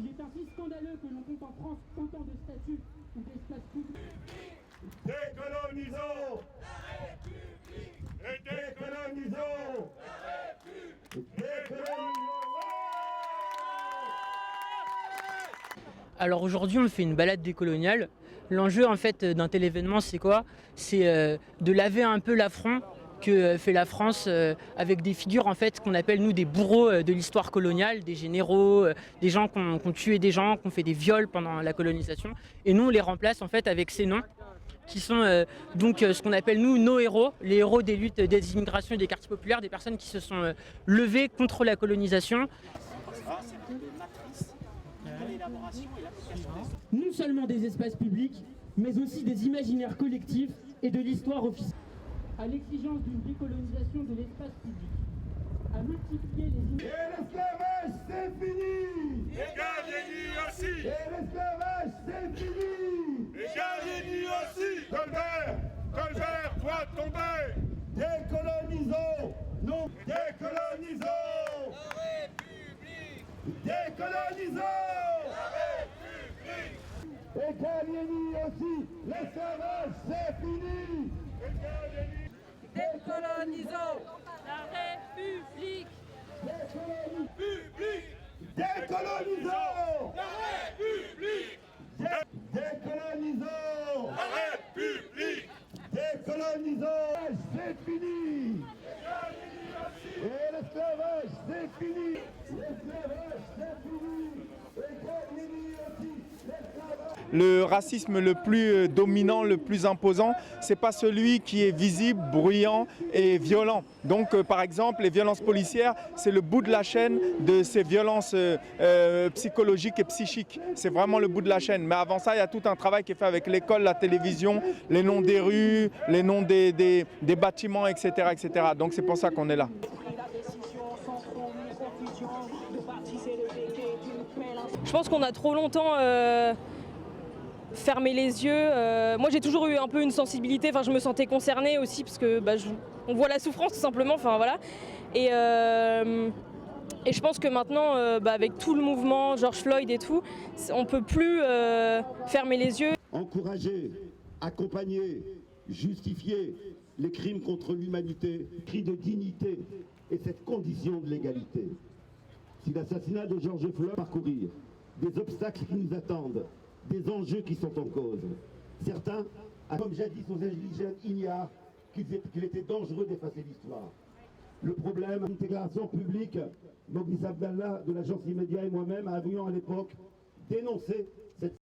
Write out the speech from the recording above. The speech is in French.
Il est ainsi scandaleux que l'on compte en France autant de statuts ou d'espaces publics. Décolonisons la République et décolonisons la République. Alors aujourd'hui, on fait une balade décoloniale. L'enjeu en fait d'un tel événement, c'est quoi? C'est de laver un peu l'affront que fait la France avec des figures en fait qu'on appelle nous des bourreaux de l'histoire coloniale, des généraux, des gens qui ont tué des gens, qui ont fait des viols pendant la colonisation. Et nous, on les remplace en fait avec ces noms qui sont donc ce qu'on appelle nous nos héros, les héros des luttes des immigrations et des quartiers populaires, des personnes qui se sont levées contre la colonisation. Non seulement des espaces publics, mais aussi des imaginaires collectifs et de l'histoire officielle. À l'exigence d'une décolonisation de l'espace public, à multiplier les... Et l'esclavage, c'est fini! Et Gallieni aussi! Et l'esclavage, c'est fini! Et Gallieni aussi! Colbert doit tomber! Décolonisons! Non, décolonisons! La République! Décolonisons! La République! Et Gallieni aussi! L'esclavage, c'est fini! Et Gallieni! Décolonisons la République. Décolonisons la République. Décolonisons la République. Décolonisons. C'est fini. Et l'esclavage, c'est fini. L'esclavage, c'est fini. Et Gallieni aussi. Le racisme le plus dominant, le plus imposant, c'est pas celui qui est visible, bruyant et violent. Donc par exemple, les violences policières, c'est le bout de la chaîne de ces violences psychologiques et psychiques. C'est vraiment le bout de la chaîne. Mais avant ça, il y a tout un travail qui est fait avec l'école, la télévision, les noms des rues, les noms des bâtiments, etc., etc. Donc c'est pour ça qu'on est là. Je pense qu'on a trop longtemps fermé les yeux. Moi j'ai toujours eu un peu une sensibilité, enfin je me sentais concernée aussi parce que on voit la souffrance tout simplement, enfin voilà. Et je pense que maintenant avec tout le mouvement George Floyd et tout, on peut plus fermer les yeux. Encourager, accompagner, justifier les crimes contre l'humanité, cri de dignité et cette condition de l'égalité. Si l'assassinat de George Floyd parcourir des obstacles qui nous attendent, des enjeux qui sont en cause. Certains, comme jadis aux indigènes, ignorent qu'il était dangereux d'effacer l'histoire. Le problème, une déclaration publique, Moglis Abdallah de l'agence Immédia et moi-même avions à l'époque dénoncé